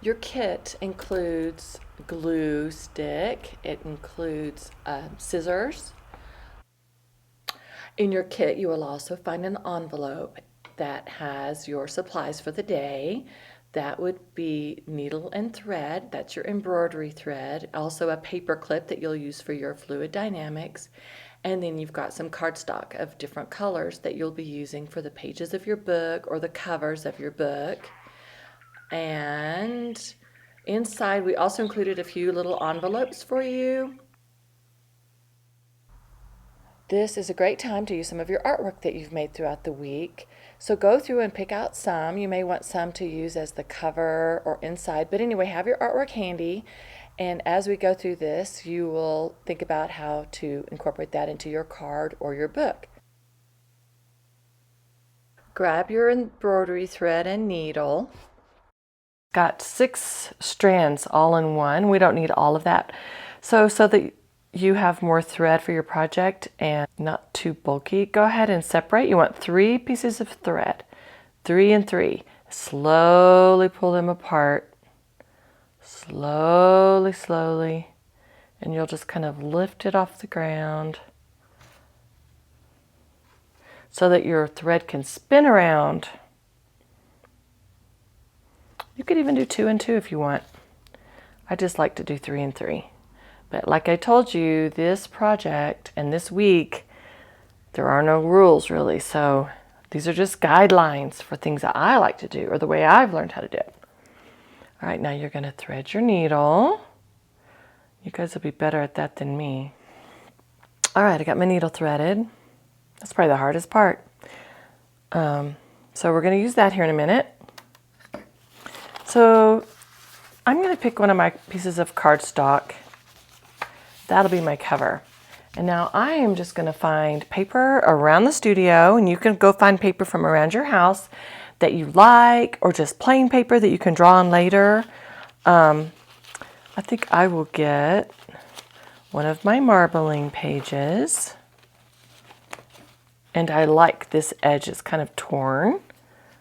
Your kit includes glue stick, it includes scissors. In your kit, you will also find an envelope that has your supplies for the day. That would be needle and thread, that's your embroidery thread, also a paper clip that you'll use for your fluid dynamics, and then you've got some cardstock of different colors that you'll be using for the pages of your book or the covers of your book. And inside we also included a few little envelopes for you. This is a great time to use some of your artwork that you've made throughout the week. So go through and pick out some. You may want some to use as the cover or inside, but anyway, have your artwork handy. And as we go through this, you will think about how to incorporate that into your card or your book. Grab your embroidery thread and needle. Got 6 strands all in one. We don't need all of that. So that you have more thread for your project and not too bulky, go ahead and separate. You want 3 pieces of thread, 3 and 3. Slowly pull them apart, slowly, and you'll just kind of lift it off the ground so that your thread can spin around. You could even do 2 and 2 if you want. I just like to do 3 and 3. But like I told you, this project and this week, there are no rules really. So these are just guidelines for things that I like to do or the way I've learned how to do it. All right, now you're going to thread your needle. You guys will be better at that than me. All right, I got my needle threaded. That's probably the hardest part. So we're going to use that here in a minute. So I'm going to pick one of my pieces of cardstock. That'll be my cover. And now I am just going to find paper around the studio, and you can go find paper from around your house that you like, or just plain paper that you can draw on later. I think I will get one of my marbling pages. And I like this edge, it's kind of torn.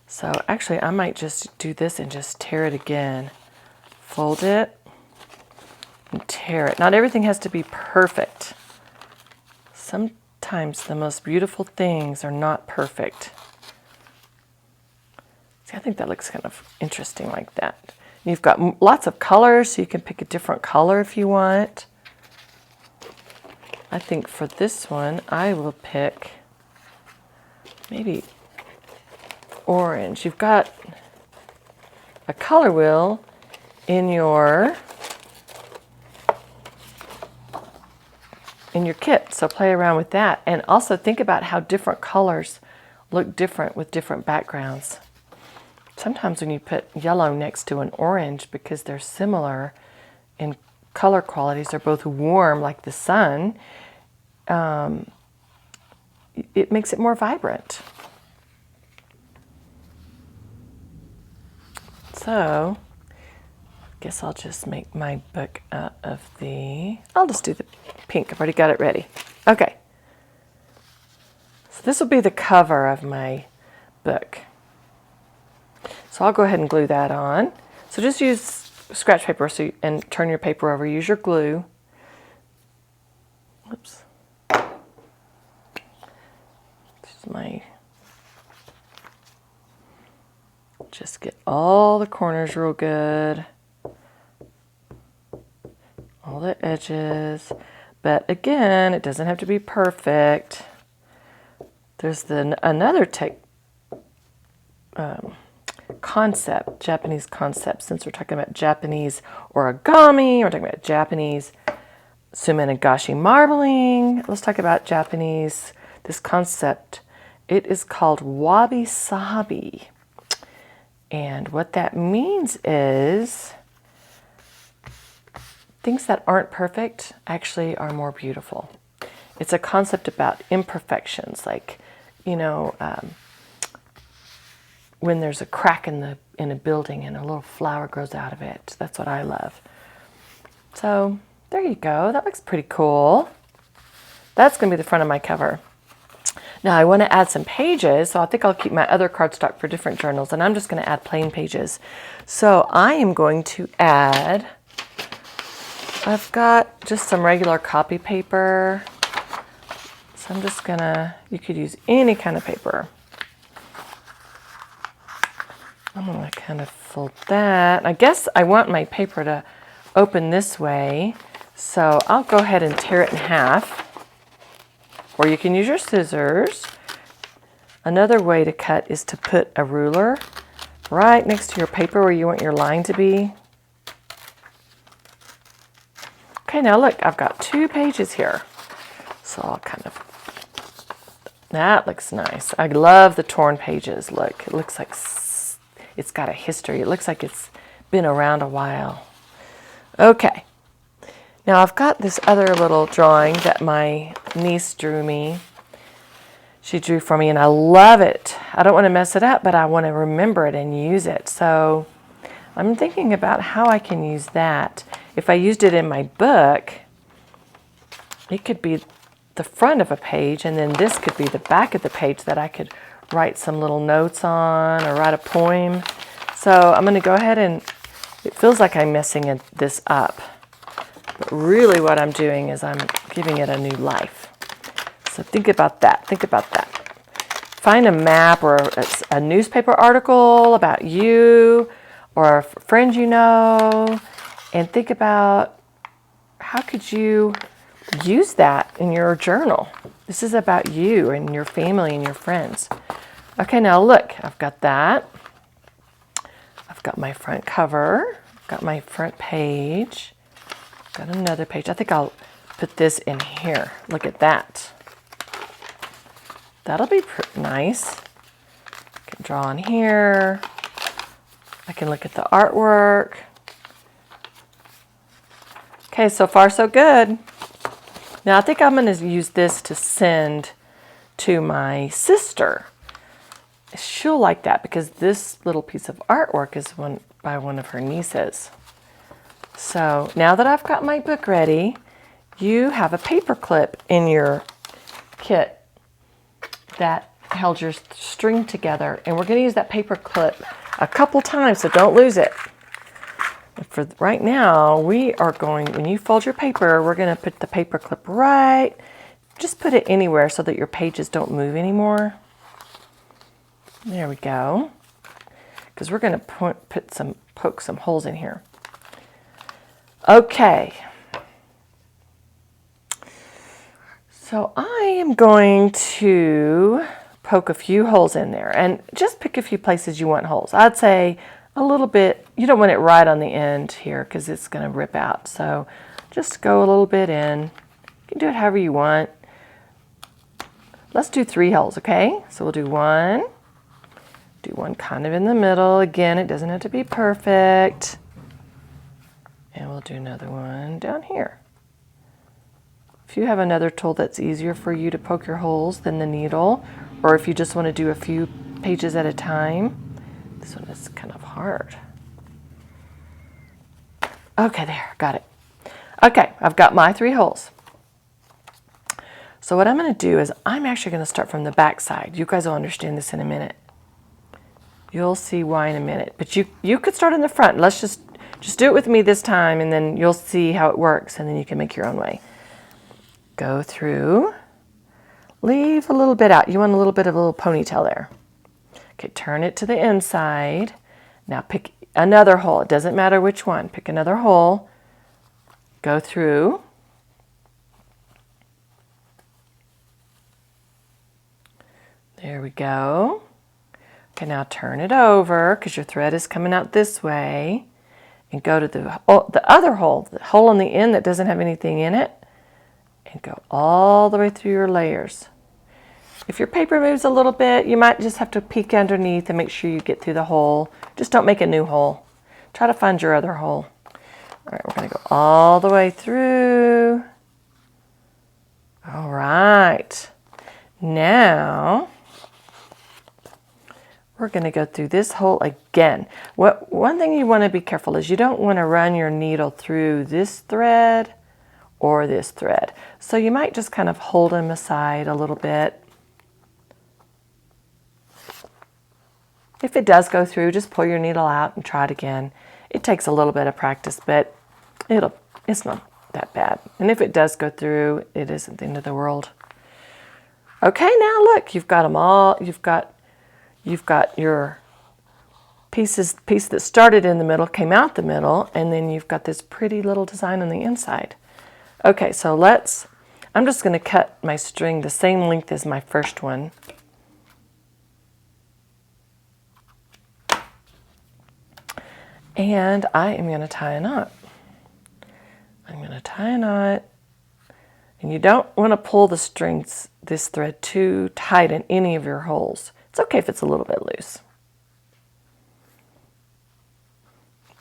So actually I might just do this and just tear it again. Fold it and tear it. Not everything has to be perfect. Sometimes the most beautiful things are not perfect. See, I think that looks kind of interesting like that. You've got lots of colors, so you can pick a different color if you want. I think for this one, I will pick maybe orange. You've got a color wheel in your kit, so play around with that. And also think about how different colors look different with different backgrounds. Sometimes when you put yellow next to an orange, because they're similar in color qualities, they're both warm like the sun, it makes it more vibrant. So I guess I'll just make my book out of I'll just do the pink. I've already got it ready. Okay. So this will be the cover of my book. So I'll go ahead and glue that on. So just use scratch paper and turn your paper over. Use your glue. Whoops. Just get all the corners real good. All the edges. But again, it doesn't have to be perfect. There's another concept, Japanese concept, since we're talking about Japanese origami, we're talking about Japanese Suminagashi marbling. Let's talk about Japanese, this concept. It is called wabi-sabi. And what that means is things that aren't perfect actually are more beautiful. It's a concept about imperfections, like, when there's a crack in a building and a little flower grows out of it. That's what I love. So there you go. That looks pretty cool. That's going to be the front of my cover. Now I want to add some pages, so I think I'll keep my other cardstock for different journals, and I'm just going to add plain pages. So I am going to add, I've got just some regular copy paper. So I'm just gonna, you could use any kind of paper. I'm gonna kind of fold that. I guess I want my paper to open this way, so I'll go ahead and tear it in half. Or you can use your scissors. Another way to cut is to put a ruler right next to your paper where you want your line to be. Okay, now look, I've got 2 pages here. So I'll kind of, that looks nice. I love the torn pages. Look, it looks like it's got a history. It looks like it's been around a while. Okay. Now I've got this other little drawing that my niece drew me. She drew for me and I love it. I don't want to mess it up, but I want to remember it and use it. So I'm thinking about how I can use that. If I used it in my book, it could be the front of a page, and then this could be the back of the page that I could write some little notes on or write a poem. So I'm going to go ahead and, it feels like I'm messing this up. But really what I'm doing is I'm giving it a new life. So think about that. Think about that. Find a map or a newspaper article about you or a friend you know, and think about how could you use that in your journal. This is about you and your family and your friends. Okay, now look, I've got that. I've got my front cover. I've got my front page. Got another page. I think I'll put this in here. Look at that. That'll be nice. I can draw on here. I can look at the artwork. Okay, so far so good. Now I think I'm going to use this to send to my sister. She'll like that because this little piece of artwork is by one of her nieces. So now that I've got my book ready, you have a paper clip in your kit that held your string together. And we're going to use that paper clip a couple times, so don't lose it. For right now, we are going, when you fold your paper, we're going to put the paper clip right, just put it anywhere so that your pages don't move anymore. There we go. Because we're going to poke some holes in here. Okay. So I am going to poke a few holes in there and just pick a few places you want holes. I'd say a little bit, you don't want it right on the end here because it's going to rip out. So just go a little bit in. You can do it however you want. Let's do 3 holes, okay? So we'll do one kind of in the middle. Again, it doesn't have to be perfect. And we'll do another one down here. If you have another tool that's easier for you to poke your holes than the needle, or if you just want to do a few pages at a time, this one is kind of hard. Okay, there, got it. Okay, I've got my 3 holes. So what I'm going to do is I'm actually going to start from the back side. You guys will understand this in a minute. You'll see why in a minute. But you could start in the front. Let's just do it with me this time, and then you'll see how it works, and then you can make your own way. Go through. Leave a little bit out. You want a little bit of a little ponytail there. Okay, turn it to the inside. Now pick another hole. It doesn't matter which one. Pick another hole. Go through. There we go. Okay, now turn it over because your thread is coming out this way. And go to the other hole, the hole on the end that doesn't have anything in it. And go all the way through your layers. If your paper moves a little bit, you might just have to peek underneath and make sure you get through the hole. Just don't make a new hole. Try to find your other hole. All right, we're going to go all the way through. All right. Now, we're going to go through this hole again. One thing you want to be careful is you don't want to run your needle through this thread or this thread. So you might just kind of hold them aside a little bit. If it does go through, just pull your needle out and try it again. It takes a little bit of practice, but it's not that bad. And if it does go through, it isn't the end of the world. Okay, now look, you've got them all. You've got your piece that started in the middle, came out the middle, and then you've got this pretty little design on the inside. Okay, so I'm just going to cut my string the same length as my first one. And I am going to tie a knot. I'm going to tie a knot. And you don't want to pull this thread too tight in any of your holes. It's okay if it's a little bit loose.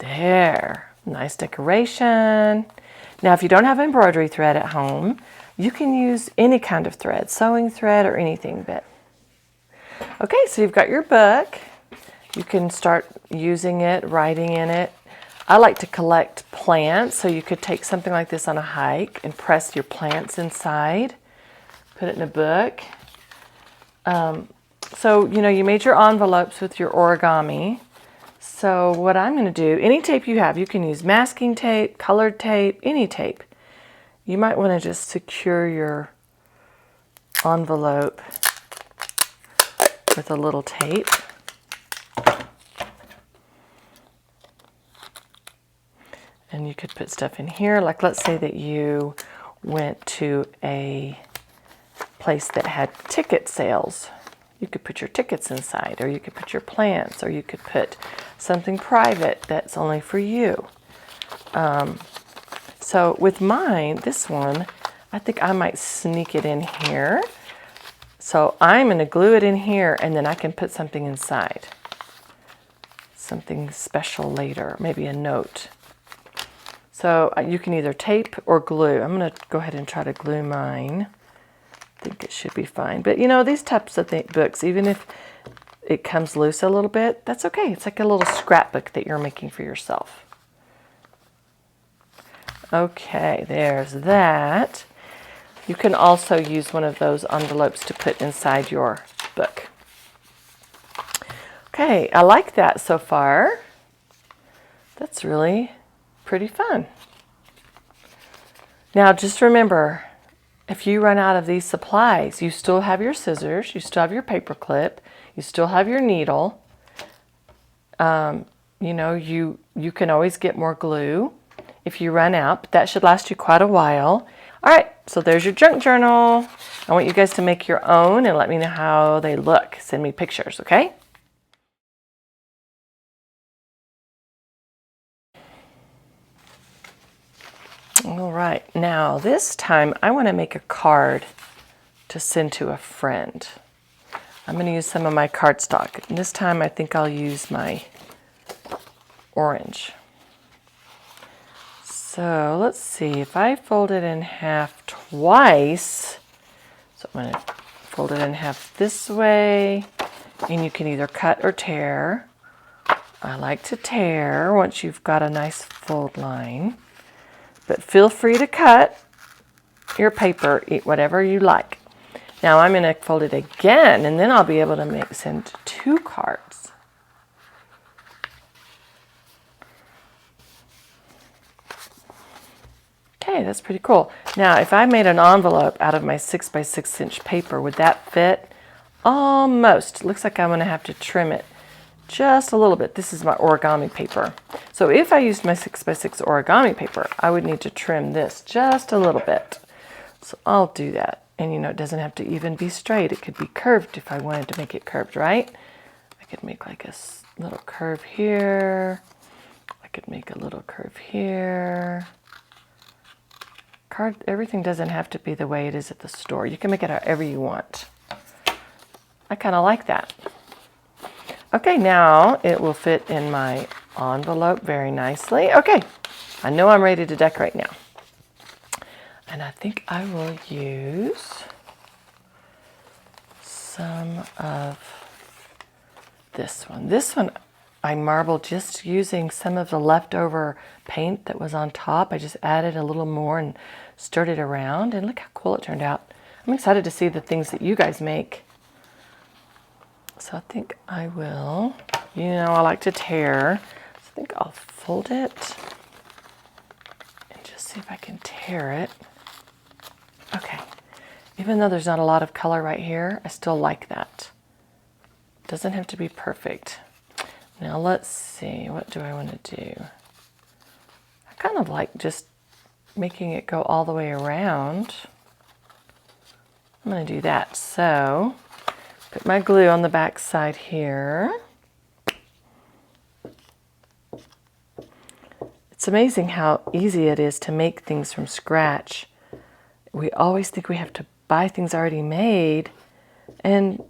There, nice decoration. Now, if you don't have embroidery thread at home, you can use any kind of thread, sewing thread or anything. But okay, so you've got your book. You can start using it, writing in it. I like to collect plants, so you could take something like this on a hike and press your plants inside, put it in a book. So, you made your envelopes with your origami. So what I'm going to do, any tape you have, you can use masking tape, colored tape, any tape. You might want to just secure your envelope with a little tape. And you could put stuff in here, like let's say that you went to a place that had ticket sales. You could put your tickets inside, or you could put your plants, or you could put something private that's only for you. So with mine, this one, I think I might sneak it in here. So I'm going to glue it in here, and then I can put something inside. Something special later, maybe a note. So you can either tape or glue. I'm going to go ahead and try to glue mine. I think it should be fine. But these types of books, even if it comes loose a little bit, that's okay. It's like a little scrapbook that you're making for yourself. Okay, there's that. You can also use one of those envelopes to put inside your book. Okay, I like that so far. That's really pretty fun. Now just remember, if you run out of these supplies, you still have your scissors, you still have your paper clip, you still have your needle. You can always get more glue if you run out, but that should last you quite a while. All right, so there's your junk journal. I want you guys to make your own and let me know how they look. Send me pictures, okay? All right, now this time I want to make a card to send to a friend. I'm going to use some of my cardstock. And this time I think I'll use my orange. So let's see, if I fold it in half twice, so I'm going to fold it in half this way, and you can either cut or tear. I like to tear once you've got a nice fold line. But feel free to cut your paper, eat whatever you like. Now I'm going to fold it again, and then I'll be able to send 2 cards. Okay, that's pretty cool. Now, if I made an envelope out of my 6 by 6 inch paper, would that fit? Almost. Looks like I'm going to have to trim it just a little bit. This is my origami paper. So if I used my 6 by 6 origami paper, I would need to trim this just a little bit. So I'll do that. And it doesn't have to even be straight. It could be curved if I wanted to make it curved, right? I could make like a little curve here. I could make a little curve here. Everything doesn't have to be the way it is at the store. You can make it however you want. I kind of like that. Okay, now it will fit in my envelope very nicely. Okay, I know I'm ready to decorate now. And I think I will use some of this one. This one I marbled just using some of the leftover paint that was on top. I just added a little more and stirred it around, and look how cool it turned out. I'm excited to see the things that you guys make. So I think I will, you know, I like to tear. So I think I'll fold it and just see if I can tear it. Okay. Even though there's not a lot of color right here, I still like that. Doesn't have to be perfect. Now let's see, what do I want to do? I kind of like just making it go all the way around. I'm going to do that. So, put my glue on the back side here. It's amazing how easy it is to make things from scratch. We always think we have to buy things already made, and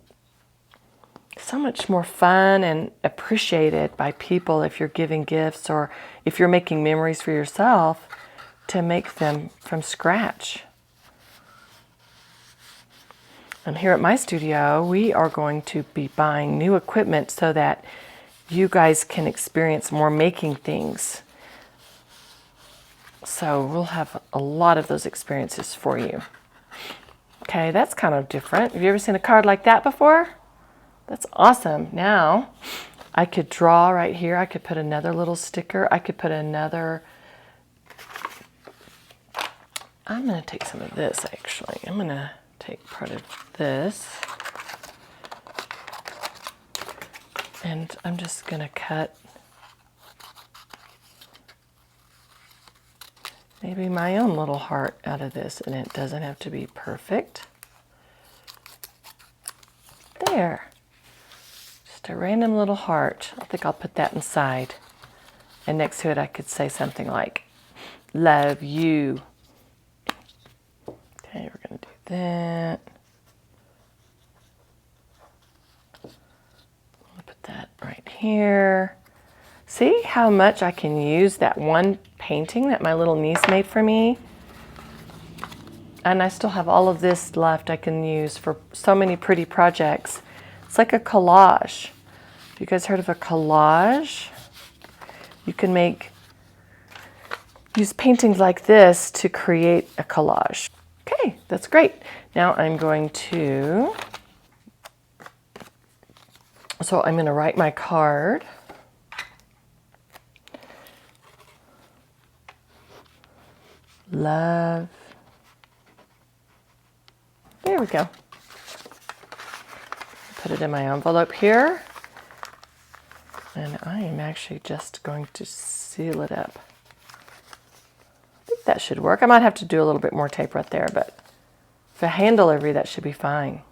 so much more fun and appreciated by people if you're giving gifts or if you're making memories for yourself to make them from scratch. And here at my studio, we are going to be buying new equipment so that you guys can experience more making things. So we'll have a lot of those experiences for you. Okay, that's kind of different. Have you ever seen a card like that before? That's awesome. Now, I could draw right here. I could put another little sticker. I could put another... I'm going to take some of this, actually. I'm going to take part of this. And I'm just going to cut maybe my own little heart out of this, and it doesn't have to be perfect. There. Just a random little heart. I think I'll put that inside. And next to it I could say something like, love you. Okay, we're going to do that. I'll put that right here. See how much I can use that one painting that my little niece made for me? And I still have all of this left I can use for so many pretty projects. It's like a collage. Have you guys heard of a collage? You can use paintings like this to create a collage. Okay, that's great. Now I'm going to write my card. Love. There we go. Put it in my envelope here. And I am actually just going to seal it up. I think that should work. I might have to do a little bit more tape right there, but for hand delivery, that should be fine.